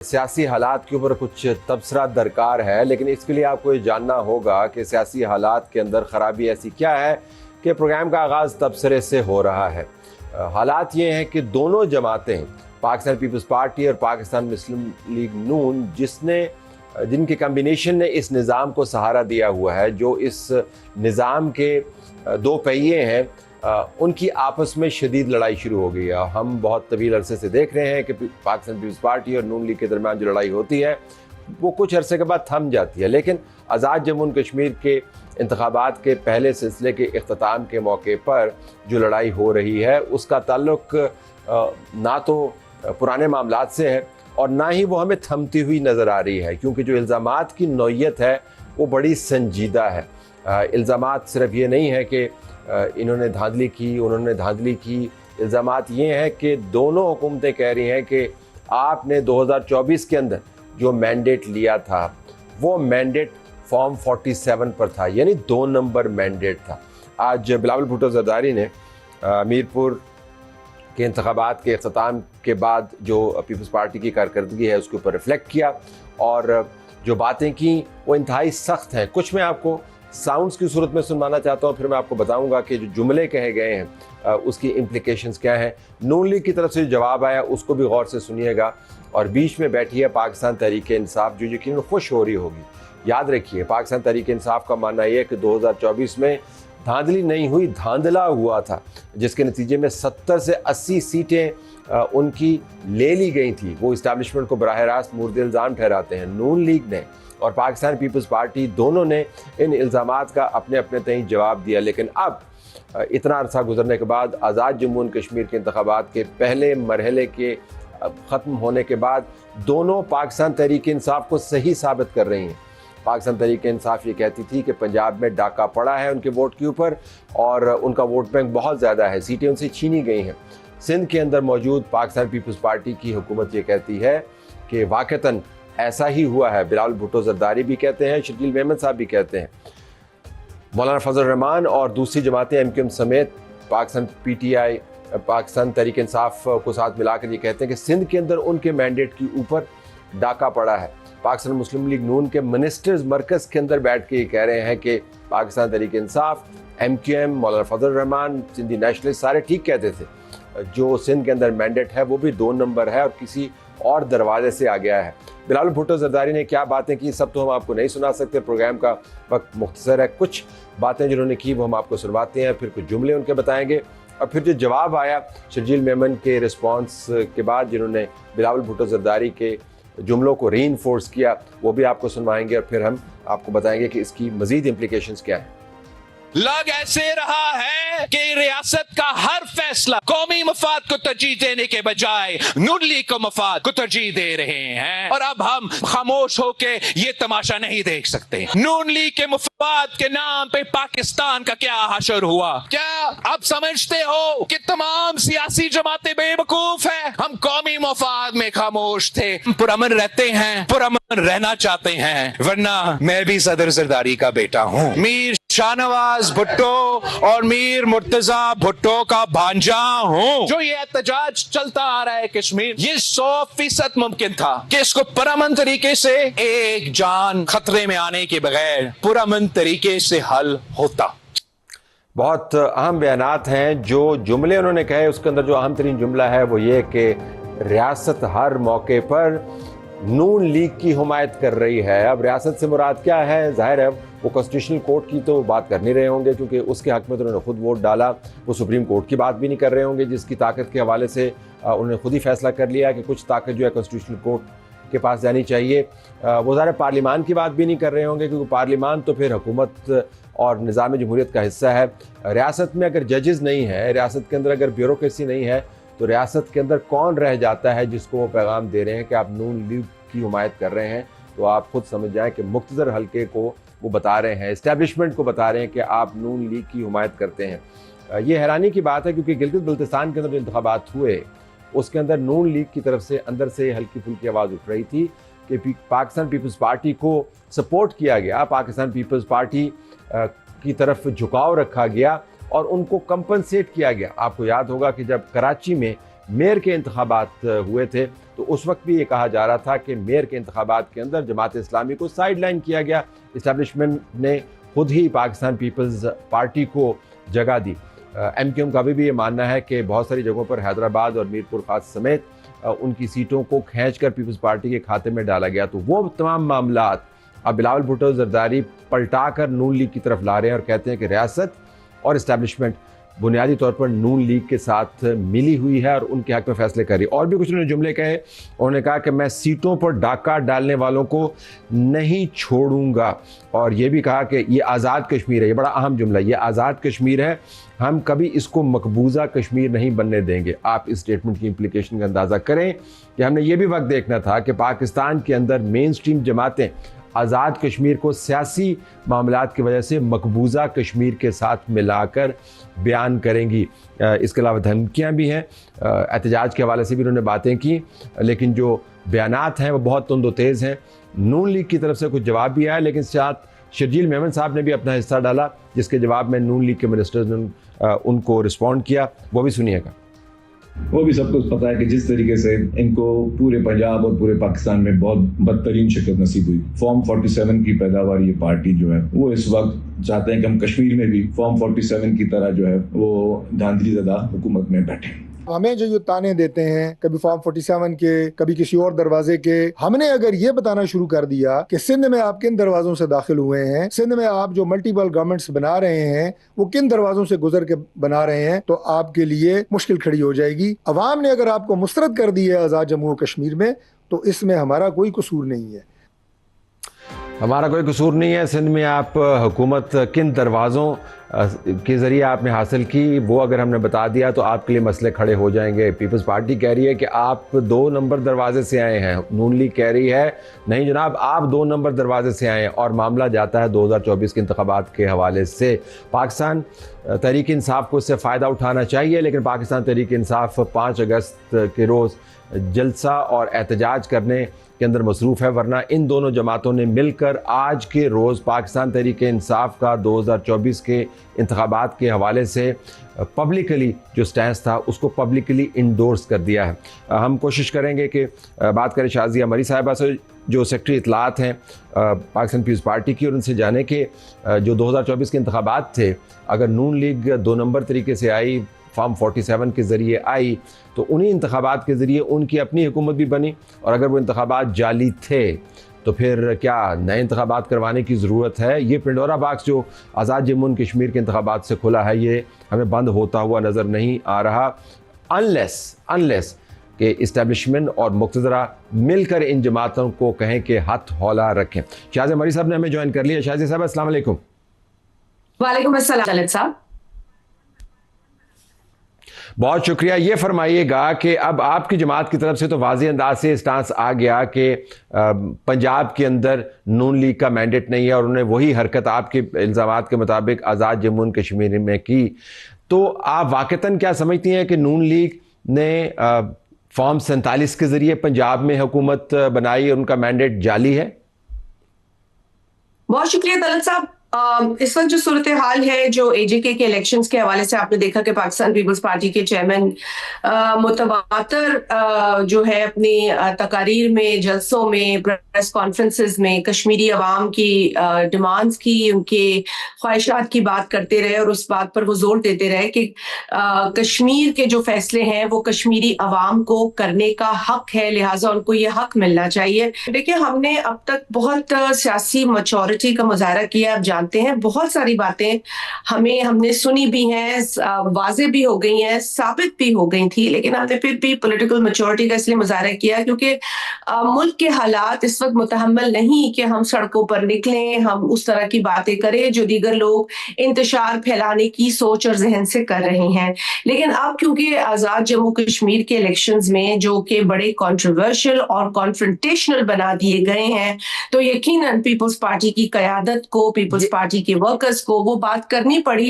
सियासी हालात के ऊपर कुछ तबसरा दरकार है, लेकिन इसके लिए आपको ये जानना होगा कि सियासी हालात के अंदर ख़राबी ऐसी क्या है कि प्रोग्राम का आगाज़ तबसरे से हो रहा है। हालात ये हैं कि दोनों जमातें, पाकिस्तान पीपल्स पार्टी और पाकिस्तान मुस्लिम लीग नून, जिनके कम्बिनेशन ने इस निज़ाम को सहारा दिया हुआ है, जो इस निज़ाम के दो पहिए हैं, उनकी आपस में शदीद लड़ाई शुरू हो गई है। हम बहुत तवील अरसे से देख रहे हैं कि पाकिस्तान पीपल्स पार्टी और नून लीग के दरमियान जो लड़ाई होती है वो कुछ अरसे के बाद थम जाती है, लेकिन आज़ाद जम्मू और कश्मीर के इंतखाबात के पहले सिलसिले के इख्तिताम के मौके पर जो लड़ाई हो रही है उसका ताल्लुक ना तो पुराने मामलात से है और ना ही वो हमें थमती हुई नज़र आ रही है, क्योंकि जो इल्ज़ामात की नौइयत है वो बड़ी संजीदा है। इल्ज़ामात सिर्फ ये नहीं है कि इन्होंने धांधली की, उन्होंने धांधली की। इल्ज़ामात ये हैं कि दोनों हुकूमतें कह रही हैं कि आपने 2024 के अंदर जो मैंडेट लिया था वो मैंडेट फॉर्म 47 पर था, यानी 2 नंबर मैंडेट था। आज बिलावल भुट्टो जरदारी ने मीरपुर के इंतखाबात के इख्तिताम के बाद जो पीपल्स पार्टी की कारकर्दगी है उसके ऊपर रिफ्लेक्ट किया और जो बातें की वो इंतहाई सख्त हैं। कुछ मैं आपको साउंड्स की सूरत में सुनवाना चाहता हूँ, फिर मैं आपको बताऊँगा कि जो जुमले कहे गए हैं उसकी इम्प्लिकेशंस क्या हैं। नून लीग की तरफ से जो जवाब आया उसको भी गौर से सुनिएगा, और बीच में बैठी है पाकिस्तान तहरीक इंसाफ जो यकीनन खुश हो रही होगी। याद रखिए, पाकिस्तान तहरीक इंसाफ का मानना यह है कि 2024 में धांधली नहीं हुई, धांधला हुआ था, जिसके नतीजे में 70 से 80 सीटें उनकी ले ली गई थी। वो इस्टेब्लिशमेंट को बराह रास्त मुर्द इल्ज़ाम ठहराते हैं। नून लीग ने और पाकिस्तान पीपल्स पार्टी दोनों ने इन इल्ज़ामात का अपने अपने तय जवाब दिया, लेकिन अब इतना अरसा गुजरने के बाद, आज़ाद जम्मू और कश्मीर के इंतखाबात के पहले मरहले के ख़त्म होने के बाद, दोनों पाकिस्तान तहरीक इंसाफ को सही साबित कर रही हैं। पाकिस्तान तहरीक इंसाफ ये कहती थी कि पंजाब में डाका पड़ा है उनके वोट के ऊपर और उनका वोट बैंक बहुत ज़्यादा है, सीटें उनसे छीनी गई हैं। सिंध के अंदर मौजूद पाकिस्तान पीपल्स पार्टी की हुकूमत ये कहती है कि वाक़तन ऐसा ही हुआ है। बिलावल भुट्टो जरदारी भी कहते हैं, शर्जील मेमन साहब भी कहते हैं, मौलाना फजल रहमान और दूसरी जमातें MQM समेत पाकिस्तान PTI, पाकिस्तान तहरीक इंसाफ को साथ मिलाकर ये कहते हैं कि सिंध के अंदर उनके मैंडेट के ऊपर डाका पड़ा है। पाकिस्तान मुस्लिम लीग नून के मिनिस्टर्स मरकज़ के अंदर बैठ के ये कह रहे हैं कि पाकिस्तान तहरीक इंसाफ, MQM, मौलाना फजल रहमान, सिंधी नेशनलिस्ट सारे ठीक कहते थे, जो सिंध के अंदर मैंडेट है वो भी 2 नंबर है और किसी और दरवाजे से आ गया है। बिलावल भुट्टो जरदारी ने क्या बातें की सब तो हम आपको नहीं सुना सकते, प्रोग्राम का वक्त मुख्तसर है। कुछ बातें जिन्होंने की वो हम आपको सुनवाते हैं, फिर कुछ जुमले उनके बताएंगे और फिर जो जवाब आया शर्जील मेमन के रिस्पांस के बाद, जिन्होंने बिलावल भुट्टो जरदारी के जुमलों को रीइंफोर्स किया, वो भी आपको सुनवाएंगे और फिर हम आपको बताएंगे कि इसकी मजीद इम्प्लिकेशंस क्या हैं। लग ऐसे रहा है कि रियासत का हर फैसला कौमी मफाद को तरजीह देने के बजाय नून लीग को मफाद को तरजीह दे रहे हैं, और अब हम खामोश होके ये तमाशा नहीं देख सकते। नून लीग के मफाद के नाम पे पाकिस्तान का क्या हशर हुआ? क्या अब समझते हो कि तमाम सियासी जमातें बेवकूफ है? हम कौमी मफाद में खामोश थे, पुरअमन रहते हैं, पुरअमन रहना चाहते हैं, वरना मैं भी सदर जरदारी का बेटा हूँ। मीर शाहनवाज भुट्टो और मीर मुर्तजा भुट्टो का भांजा हूँ। जो ये एहतजाज चलता आ रहा है कश्मीर, ये 100% मुमकिन था कि इसको पुरअमन तरीके से, एक जान खतरे में आने के बगैर पुरअमन तरीके से हल होता। बहुत अहम बयानात हैं। जो जुमले उन्होंने कहे उसके अंदर जो अहम तरीन जुमला है वो ये कि रियासत हर मौके पर नून लीग की हुमायत कर रही है। अब रियासत से मुराद क्या है? जाहिर है वो कॉन्स्टिट्यूशनल कोर्ट की तो बात कर नहीं रहे होंगे, क्योंकि उसके हक में तो उन्होंने खुद वोट डाला। वो सुप्रीम कोर्ट की बात भी नहीं कर रहे होंगे, जिसकी ताकत के हवाले से उन्होंने खुद ही फैसला कर लिया कि कुछ ताकत जो है कॉन्स्टिट्यूशनल कोर्ट के पास जानी चाहिए। वो ज़ाहिर पार्लिमान की बात भी नहीं कर रहे होंगे, क्योंकि पार्लिमान तो फिर हुकूमत और निज़ाम जमहूरियत का हिस्सा है। रियासत में अगर जजेस नहीं है, रियासत के अंदर अगर ब्यूरोक्रेसी नहीं है, तो रियासत के अंदर कौन रह जाता है जिसको वो पैगाम दे रहे हैं कि आप नून लीग की हुमायत कर रहे हैं? तो आप खुद समझ जाएं कि मुख्तसर हल्के को वो बता रहे हैं, इस्टेब्लिशमेंट को बता रहे हैं कि आप नून लीग की हुमायत करते हैं। ये हैरानी की बात है, क्योंकि गिलगित बल्तिस्तान के अंदर जो इंतखाबात हुए उसके अंदर नून लीग की तरफ से अंदर से हल्की फुल्की आवाज़ उठ रही थी कि पाकिस्तान पीपल्स पार्टी को सपोर्ट किया गया, पाकिस्तान पीपल्स पार्टी की तरफ झुकाव रखा गया और उनको कंपनसेट किया गया। आपको याद होगा कि जब कराची में मेयर के इंतखाबात हुए थे तो उस वक्त भी ये कहा जा रहा था कि मेयर के इंतखाबात के अंदर जमात इस्लामी को साइडलाइन किया गया, इस्टेब्लिशमेंट ने खुद ही पाकिस्तान पीपल्स पार्टी को जगह दी। MQM का भी ये मानना है कि बहुत सारी जगहों पर हैदराबाद और मीरपुर खास समेत उनकी सीटों को खींचकर पीपल्स पार्टी के खाते में डाला गया। तो वो तमाम मामलात अब बिलावल भुट्टो जरदारी पलटा कर नून लीग की तरफ ला रहे हैं और कहते हैं कि रियासत और इस्टेब्लिशमेंट बुनियादी तौर पर नून लीग के साथ मिली हुई है और उनके हक में फैसले कर रही है। और भी कुछ उन्होंने जुमले कहे, उन्होंने कहा कि मैं सीटों पर डाका डालने वालों को नहीं छोड़ूंगा, और ये भी कहा कि ये आज़ाद कश्मीर है। ये बड़ा अहम जुमला, ये आज़ाद कश्मीर है, हम कभी इसको मकबूजा कश्मीर नहीं बनने देंगे। आप इस स्टेटमेंट की इम्प्लीकेशन का अंदाज़ा करें कि हमने ये भी वक्त देखना था कि पाकिस्तान के अंदर मेन स्ट्रीम जमातें आज़ाद कश्मीर को सियासी मामलात की वजह से मकबूजा कश्मीर के साथ मिलाकर बयान करेंगी। इसके अलावा धमकियाँ भी हैं, एहतजाज के हवाले से भी उन्होंने बातें की, लेकिन जो बयानात हैं वो बहुत तुंद तेज़ हैं। नून लीग की तरफ से कुछ जवाब भी आया, लेकिन साथ शर्जील मेमन साहब ने भी अपना हिस्सा डाला, जिसके जवाब में नून लीग के मिनिस्टर्स ने उनको रिस्पॉन्ड किया। वो भी सुनिएगा। वो भी सबको पता है कि जिस तरीके से इनको पूरे पंजाब और पूरे पाकिस्तान में बहुत बदतरीन शिकस्त नसीब हुई। फॉर्म 47 की पैदावार ये पार्टी जो है वो इस वक्त चाहते हैं कि हम कश्मीर में भी फॉर्म 47 की तरह जो है वो धांधली ज़दा हुकूमत में बैठे। हमें जो ये ताने देते हैं कभी फॉर्म 47 के, कभी किसी और दरवाजे के, हमने अगर ये बताना शुरू कर दिया कि सिंध में आप किन दरवाजों से दाखिल हुए हैं, सिंध में आप जो मल्टीपल गवर्नमेंट्स बना रहे हैं वो किन दरवाजों से गुजर के बना रहे हैं, तो आपके लिए मुश्किल खड़ी हो जाएगी। अवाम ने अगर आपको मुस्तरद कर दी है आज़ाद जम्मू कश्मीर में, तो इसमें हमारा कोई कसूर नहीं है। हमारा कोई कसूर नहीं है। सिंध में आप हुकूमत किन दरवाज़ों के ज़रिए आपने हासिल की, वो अगर हमने बता दिया तो आपके लिए मसले खड़े हो जाएंगे। पीपल्स पार्टी कह रही है कि आप 2 नंबर दरवाजे से आए हैं, नून लीग कह रही है नहीं जनाब आप 2 नंबर दरवाजे से आए हैं, और मामला जाता है 2024 के इंतखाबात के हवाले से। पाकिस्तान तहरीक इंसाफ को इससे फ़ायदा उठाना चाहिए, लेकिन पाकिस्तान तहरीक इंसाफ 5 अगस्त के रोज़ जलसा और एहतजाज करने के अंदर मसरूफ़ है, वरना इन दोनों जमातों ने मिलकर आज के रोज़ पाकिस्तान तहरीक इंसाफ का 2024 के इंतखाबात के हवाले से पब्लिकली जो स्टैंस था उसको पब्लिकली इंडोर्स कर दिया है। हम कोशिश करेंगे कि बात करें शाजिया मरी साहिबा से, जो सेक्रेटरी इत्तलात हैं पाकिस्तान पीपल्स पार्टी की, और उनसे जाने के जो 2024 के इंतखाबात थे, अगर नून लीग 2 नंबर तरीके से आई, फॉर्म 47 के ज़रिए आई, तो उन्हीं इंतखाबात के ज़रिए उनकी अपनी हुकूमत भी बनी, और अगर वो इंतखाबात जाली थे तो फिर क्या नए इंतखाबात करवाने की ज़रूरत है? ये पेंडोरा बॉक्स जो आज़ाद जम्मू कश्मीर के इंतखाबात से खुला है, ये हमें बंद होता हुआ नज़र नहीं आ रहा, अनलेस कि इस्टेब्लिशमेंट और मुक़्तदरा मिलकर इन जमातों को कहें कि हाथ हौला रखें। शाजिया मरी साहब ने हमें ज्वाइन कर लिया। शाजिया साहब अस्सलाम वालेकुम। वालेकुम अस्सलाम जालिद साहब। बहुत शुक्रिया। ये फरमाइएगा कि अब आपकी जमात की तरफ से तो वाज़ेह अंदाज से स्टांस आ गया कि पंजाब के अंदर नून लीग का मैंडेट नहीं है, और उन्होंने वही हरकत आपके इल्ज़ामात के मुताबिक आज़ाद जम्मू कश्मीर में की। तो आप वाक़तन क्या समझती हैं कि नून लीग ने फॉर्म 47 के ज़रिए पंजाब में हुकूमत बनाई और उनका मैंडेट जाली है? बहुत शुक्रिया तलत साहब। इस वक्त जो सूरत हाल है, जो AJK के इलेक्शंस के हवाले से आपने देखा कि पाकिस्तान पीपल्स पार्टी के चेयरमैन मुतवातर जो है अपनी तकारीर में, जलसों में, प्रेस कॉन्फ्रेंसेस में कश्मीरी अवाम की डिमांड्स की, उनके ख्वाहिशात की बात करते रहे, और उस बात पर वो जोर देते रहे कि कश्मीर के जो फैसले हैं वो कश्मीरी अवाम को करने का हक है, लिहाजा उनको ये हक मिलना चाहिए। देखिए, हमने अब तक बहुत सियासी मैच्योरिटी का मुजाहरा किया। आप जानते हैं बहुत सारी बातें हमने सुनी भी हैं, वाज़े भी हो गई हैं, साबित भी हो गई थी, लेकिन हमने फिर भी पॉलिटिकल मैच्योरिटी का इसलिए मुजाहरा किया क्योंकि मुल्क के हालात इस वक्त मुतहम्मल नहीं कि हम सड़कों पर निकलें, हम उस तरह की बातें करें जो दीगर लोग इंतशार फैलाने की सोच और जहन से कर रहे हैं। लेकिन अब क्योंकि आज़ाद जम्मू कश्मीर के इलेक्शंस में जो कि बड़े कॉन्ट्रोवर्शियल और कॉन्फ्रंटेशनल बना दिए गए हैं, तो यकीनन पीपल्स पार्टी की क़यादत को, पीपल्स पार्टी के वर्कर्स को वो बात करनी पड़ी